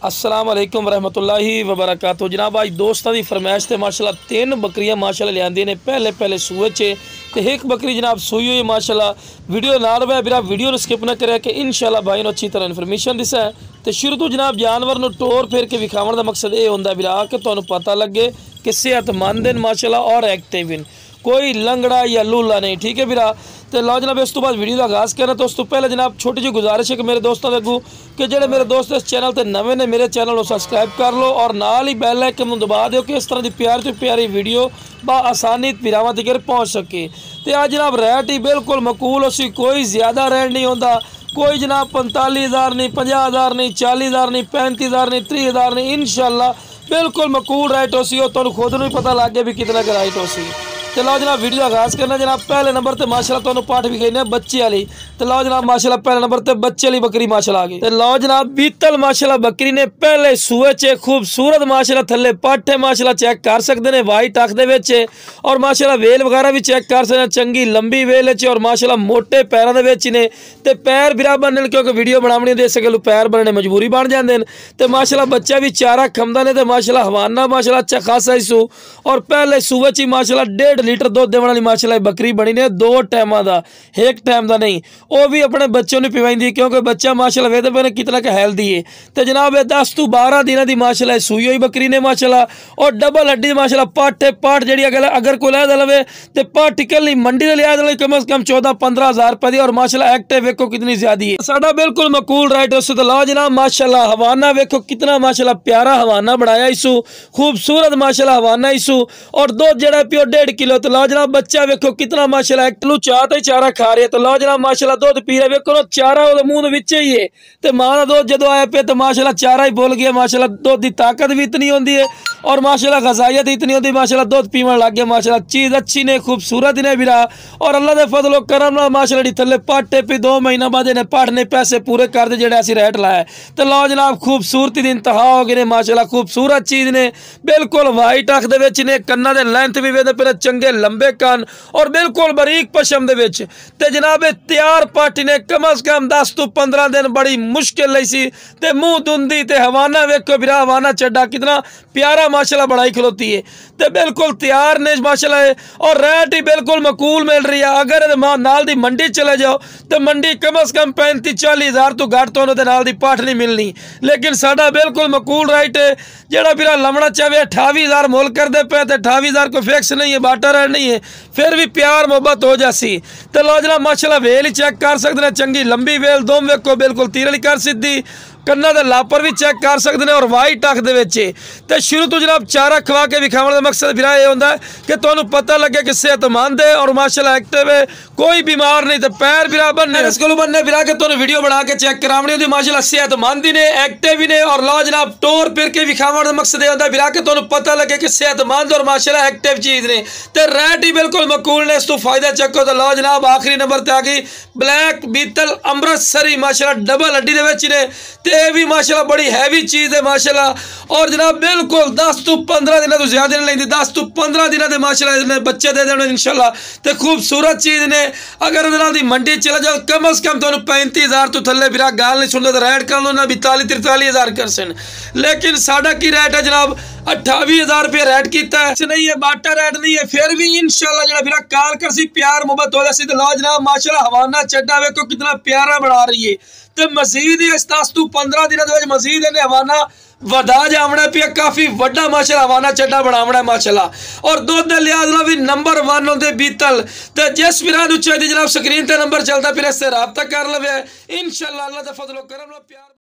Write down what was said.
अस्सलाम वालेकुम रहमतुल्लाहि वबरकातुहू। जनाब आज दोस्तों की फरमाइश से माशाल्लाह 3 बकरियां माशाल्लाह लियांदी ने पहले सूए चे ते एक बकरी जनाब सूई हुई माशाल्लाह। वीडियो नाल वे बिरा वीडियो स्किप ना करे कि इंशाल्लाह भाई अच्छी तरह इन्फॉर्मेशन दिसा है। तो शुरू तो जनाब जानवर नूं टोर फेर के विखावन का मकसद ये होंदा बिरा कि तुहानूं पता लगे कि सेहतमंद हैं माशाल्लाह और एक्टिव हैं, कोई लंगड़ा या लूला नहीं। ठीक है बिरा। तो लो जनाब इस तो बाद वीडियो का आगाज़ करना। तो उस तो पहले जनाब छोटी जी गुजारिश है कि मेरे दोस्तों के अगू कि जो मेरे दोस्त इस चैनल पर नवे ने मेरे चैनल को सबसक्राइब कर लो और नाल ही बैल आइकन दबा दो कि इस तरह की प्यारी तो प्यारी वीडियो आसानी बिरावां तक पहुँच सके। तो आज जनाब रेट ही बिल्कुल मकूल उसी, कोई ज़्यादा रेट नहीं होता, कोई जनाब 45,000 नहीं, 50,000 नहीं, 40,000 नहीं, 35,000 नहीं, 30,000 नहीं, इंशाल्लाह बिल्कुल मकूल रेट हो सी। और तुहानूं खुद नूं पता लग गया भी कितना का रेट हो सी। तो लो जनाब वीडियो आगाज़ करना। जनाब पहले नंबर पर माशाल्लाह तुहानूं पाठ भी कहने बच्चे वाली। तो लो जनाब माशाल्लाह पहले नंबर पर बच्चे वाली बकरी माशाल्लाह आ गई। तो लो जनाब बीतल माशाल्लाह बकरी ने पहले सूए चे खूबसूरत माशाल्लाह थल्ले पट है माशाल्लाह चेक कर सकते हैं, वाइट अख दे विच और माशाल्लाह वेल वगैरह भी चेक कर सकते हैं, चंगी लंबी वेल है और माशाल्लाह मोटे पैरों के विच ने। तो पैर बिरा बनने क्योंकि वीडियो बनावनी दे सके पैर बनने मजबूरी बन जाते हैं। तो माशाल्लाह बच्चा भी चारा खमदा ने। तो माशाल्लाह हवाना माशाल्लाह अच्छा खासा ही सू और पहले सूए च माशाल्लाह 1.5 लीटर दुध देने वाली माशाल्लाह बकरी बनी ने। 2 टाइम का, एक टाइम का नहीं। वो भी अपने बच्चों ने पिवाई क्योंकि बच्चा माशाल्लाह वेदे पे कितना का हेल्दी है। तो जनाब 10 तो 12 दिन की माशाल्लाह सूई हुई बकरी ने माशाल्लाह और डबल हड्डी माशाल्लाह पाठ पाठ जी अगर कोई लै लवे तो पाठ टिकल नहीं मंडी से लिया दे कम से कम 14-15 हज़ार रुपए की। और माशाल्लाह एक्टिव वेखो कितनी ज्यादा है, साडा बिल्कुल मकूल राइट। उस तो लो जनाब माशाल्लाह हवाना वेखो कितना माशाल्लाह प्यारा हवाना बनाया इसू, खूबसूरत माशाल्लाह हवाना इसू और दूध जड़ा पियो 1.5 किलो। तो लो जनाब बच्चा वेखो कितना माशाल्लाह एक्टिव चाह तो चारा खा रहे। तो लो जनाब माशाल्लाह दूध पी रहे वेखो चारा वो मुंह विच ही है। तो मां का दूध जो आया पे तो माशाल्लाह चारा ही भुल गया। माशाल्लाह दूध की ताकत भी इतनी होती है और माशाल्लाह गजाइत इतनी होती है। माशाल्लाह दूध पीवन लग गया। माशाल्लाह चीज़ अच्छी ने, खूबसूरत ने बिरा और अल्लाह के फजलो करम माशाल्लाह थले पाटे पे 2 महीना बाद इन्हें पाठ ने पैसे पूरे कर दे जेडे असी रेट लाया। तो लो जनाब खूबसूरती दी इंतहा हो गई ने माशाल्लाह, खूबसूरत चीज़ ने बिल्कुल वाइट अख दे विच ने, कन्ना दे लेंथ भी वेदे पे चंगे लंबे कान और बिल्कुल बरीक पशम दे विच। ते जनाब तैयार पाठी ने कम अज कम 10 तो 15 दिन बड़ी मुश्किल लई सी। ते मुंह धुंदी ते हवाना वेखो बिरा हवाना चड्डा कितना प्यारा माशाल्लाह बढ़ाई खलोती है। तो बिल्कुल तैयार ने माशाल्लाह और रेट ही बिल्कुल मकूल मिल रही है। अगर नाल दी मंडी चले जाओ तो मंडी कम अज कम 35-40 हज़ार तो घट तो नाल दी पाठ नहीं मिलनी। लेकिन साडा बिल्कुल मकूल राइट है। जेड़ा बिरा लमना चाहे 28,000 मोल कर दे पे तो 28,000 को फिक्स नहीं है, बाटा रेट नहीं है, फिर भी प्यार मोहब्बत हो जासी। तो लो जनाब माशाल्लाह वेल ही चेक कर सकते हैं, चंगी लंबी वेल दोम वेखो बिल्कुल तीरली कर सीधी, कन्ना दे लापर भी चेक कर सकते हैं और वाइट अख दे विच। ते शुरू तो जनाब चारा खवा के विखावन का मकसद बिरा ये होंदा है कि तुहानूं पता लगे कि सेहतमंद है और माशाल्लाह एक्टिव है, कोई बीमार नहीं। तो पैर बिरा बनने इस कोल बनने बिरा के तुहानूं वीडियो बना के चेक करावनी होंदी। माशाल्लाह सेहतमंद ही ने, एक्टिव ही ने और लो जनाब टोर फिर के विखावन का मकसद ये होंदा बिरा के तुहानूं पता लगे कि सेहतमंद और माशाल्लाह एक्टिव चीज़ ने। तो रेट ही बिल्कुल मकूल ने, इस तो फायदा चको। तो लो जनाब आखिरी नंबर पर आ गई ब्लैक बीतल अमृतसरी माशाल्लाह डबल हड्डी दे विच ने। ये भी माशाल्लाह बड़ी हैवी चीज़ है माशाल्लाह और जनाब बिल्कुल 10 तो 15 दिन तो ज्यादा नहीं लेंदी, 10 तो 15 दिन के माशाल्लाह बच्चे दे देने इंशाल्लाह। तो खूबसूरत चीज़ ने। अगर दी मंडी चले जाओ कम अज कम तो 35,000 तो थले बिरा गाल नहीं सुनते तो रेट कर लो ना 42-43 हज़ार कर सन। लेकिन साडा की रेट है जनाब 28,000 रुपये रेट किया है, नहीं है बाटा रेट नहीं है, फिर भी इंशाल्लाह जरा बिरा काल कर सी प्यार मोहब्बत हो जासी। तो लो जनाब माशाल्लाह हवाना चड्डा वेखो कितना प्यारा बना रही है। तो मजीद इस 10 तो 15 दिन मजीद इन्हें हवाना वधा जावना पिया, काफी वड्डा माशाल्लाह हवाना चड्डा बनावना माशाल्लाह और दूध के लिहाज भी नंबर 1 होंगे बीतल। तो जिस बिरा चाहिए जनाब स्क्रीन पर नंबर चलता फिर इससे रब्ता कर लवे इंशाल्लाह। अल्लाह का फजलो करम प्यार।